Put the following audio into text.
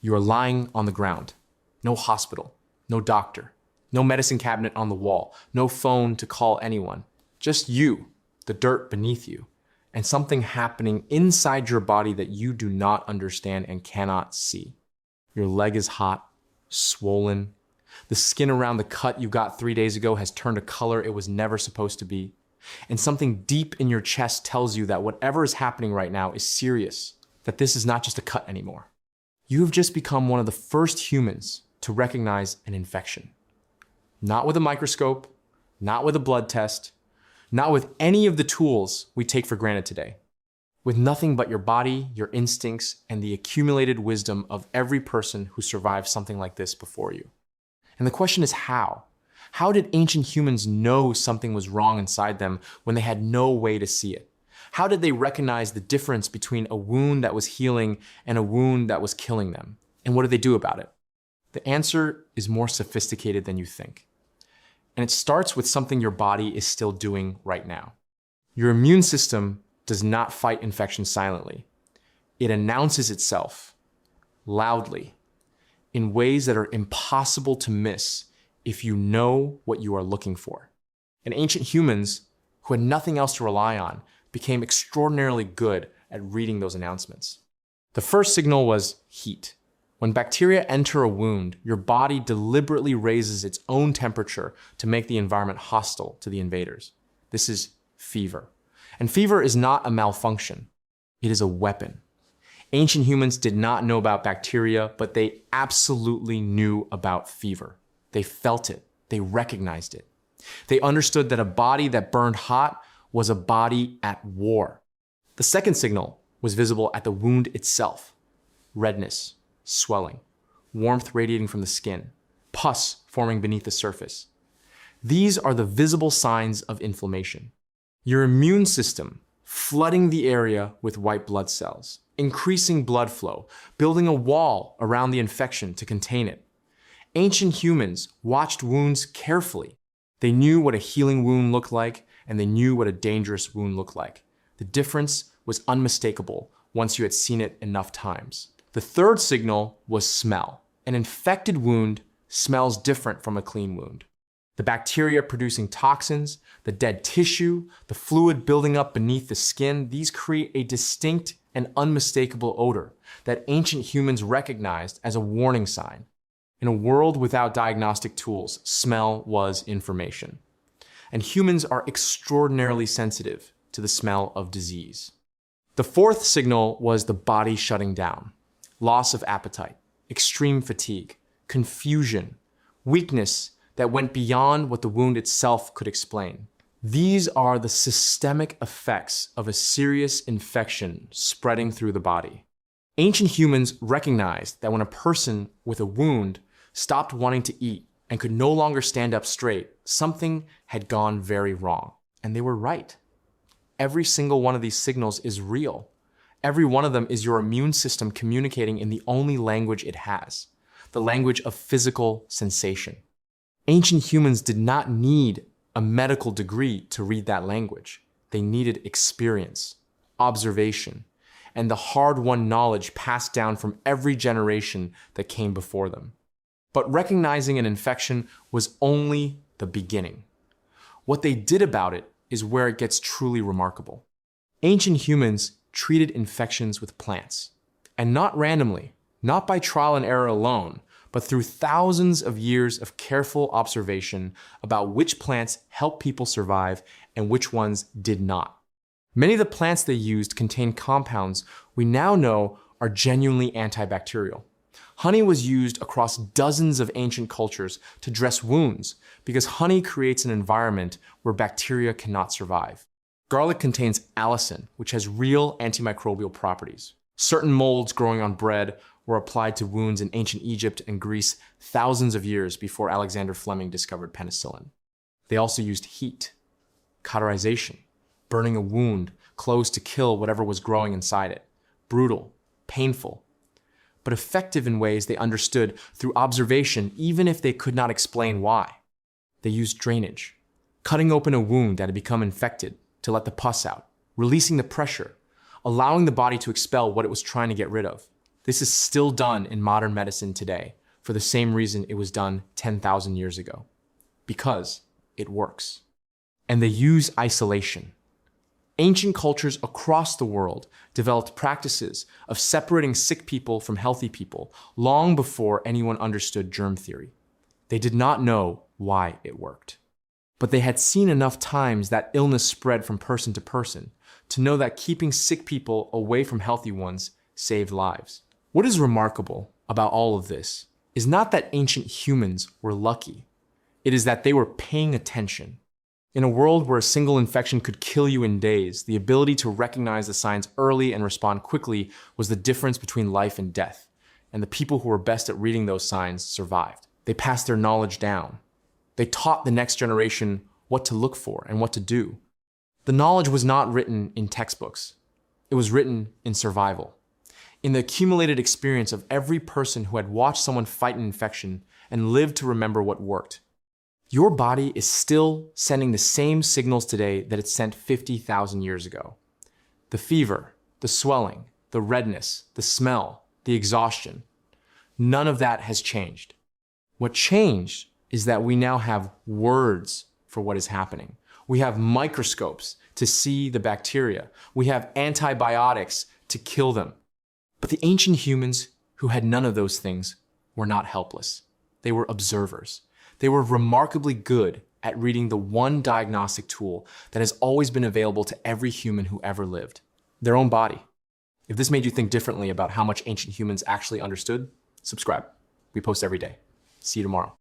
You are lying on the ground. No hospital, no doctor, no medicine cabinet on the wall, no phone to call anyone. Just you, the dirt beneath you, and something happening inside your body that you do not understand and cannot see. Your leg is hot, swollen. The skin around the cut you got 3 days ago has turned a color it was never supposed to be. And something deep in your chest tells you that whatever is happening right now is serious, that this is not just a cut anymore. You have just become one of the first humans to recognize an infection. Not with a microscope, not with a blood test, not with any of the tools we take for granted today. With nothing but your body, your instincts, and the accumulated wisdom of every person who survived something like this before you. And the question is how? How did ancient humans know something was wrong inside them when they had no way to see it? How did they recognize the difference between a wound that was healing and a wound that was killing them? And what did they do about it? The answer is more sophisticated than you think. And it starts with something your body is still doing right now. Your immune system does not fight infection silently. It announces itself loudly in ways that are impossible to miss if you know what you are looking for. And ancient humans, who had nothing else to rely on, became extraordinarily good at reading those announcements. The first signal was heat. When bacteria enter a wound, your body deliberately raises its own temperature to make the environment hostile to the invaders. This is fever. And fever is not a malfunction. It is a weapon. Ancient humans did not know about bacteria, but they absolutely knew about fever. They felt it. They recognized it. They understood that a body that burned hot was a body at war. The second signal was visible at the wound itself. Redness, swelling, warmth radiating from the skin, pus forming beneath the surface. These are the visible signs of inflammation. Your immune system flooding the area with white blood cells, increasing blood flow, building a wall around the infection to contain it. Ancient humans watched wounds carefully. They knew what a healing wound looked like, and they knew what a dangerous wound looked like. The difference was unmistakable once you had seen it enough times. The third signal was smell. An infected wound smells different from a clean wound. The bacteria producing toxins, the dead tissue, the fluid building up beneath the skin, these create a distinct and unmistakable odor that ancient humans recognized as a warning sign. In a world without diagnostic tools, smell was information. And humans are extraordinarily sensitive to the smell of disease. The fourth signal was the body shutting down. Loss of appetite, extreme fatigue, confusion, weakness that went beyond what the wound itself could explain. These are the systemic effects of a serious infection spreading through the body. Ancient humans recognized that when a person with a wound stopped wanting to eat and could no longer stand up straight, something had gone very wrong. And they were right. Every single one of these signals is real. Every one of them is your immune system communicating in the only language it has, the language of physical sensation. Ancient humans did not need a medical degree to read that language. They needed experience, observation, and the hard-won knowledge passed down from every generation that came before them. But recognizing an infection was only the beginning. What they did about it is where it gets truly remarkable. Ancient humans treated infections with plants, and not randomly, not by trial and error alone, but through thousands of years of careful observation about which plants help people survive and which ones did not. Many of the plants they used contained compounds we now know are genuinely antibacterial. Honey was used across dozens of ancient cultures to dress wounds because honey creates an environment where bacteria cannot survive. Garlic contains allicin, which has real antimicrobial properties. Certain molds growing on bread were applied to wounds in ancient Egypt and Greece thousands of years before Alexander Fleming discovered penicillin. They also used heat, cauterization, burning a wound closed to kill whatever was growing inside it. Brutal, painful, but effective in ways they understood through observation even if they could not explain why. They used drainage, cutting open a wound that had become infected to let the pus out, releasing the pressure, allowing the body to expel what it was trying to get rid of. This is still done in modern medicine today for the same reason it was done 10,000 years ago. Because it works. And they use isolation. Ancient cultures across the world developed practices of separating sick people from healthy people long before anyone understood germ theory. They did not know why it worked. But they had seen enough times that illness spread from person to person to know that keeping sick people away from healthy ones saved lives. What is remarkable about all of this is not that ancient humans were lucky. It is that they were paying attention. In a world where a single infection could kill you in days, the ability to recognize the signs early and respond quickly was the difference between life and death. And the people who were best at reading those signs survived. They passed their knowledge down. They taught the next generation what to look for and what to do. The knowledge was not written in textbooks. It was written in survival, in the accumulated experience of every person who had watched someone fight an infection and lived to remember what worked. Your body is still sending the same signals today that it sent 50,000 years ago. The fever, the swelling, the redness, the smell, the exhaustion. None of that has changed. What changed is that we now have words for what is happening. We have microscopes to see the bacteria. We have antibiotics to kill them. But the ancient humans who had none of those things were not helpless. They were observers. They were remarkably good at reading the one diagnostic tool that has always been available to every human who ever lived, their own body. If this made you think differently about how much ancient humans actually understood, subscribe. We post every day. See you tomorrow.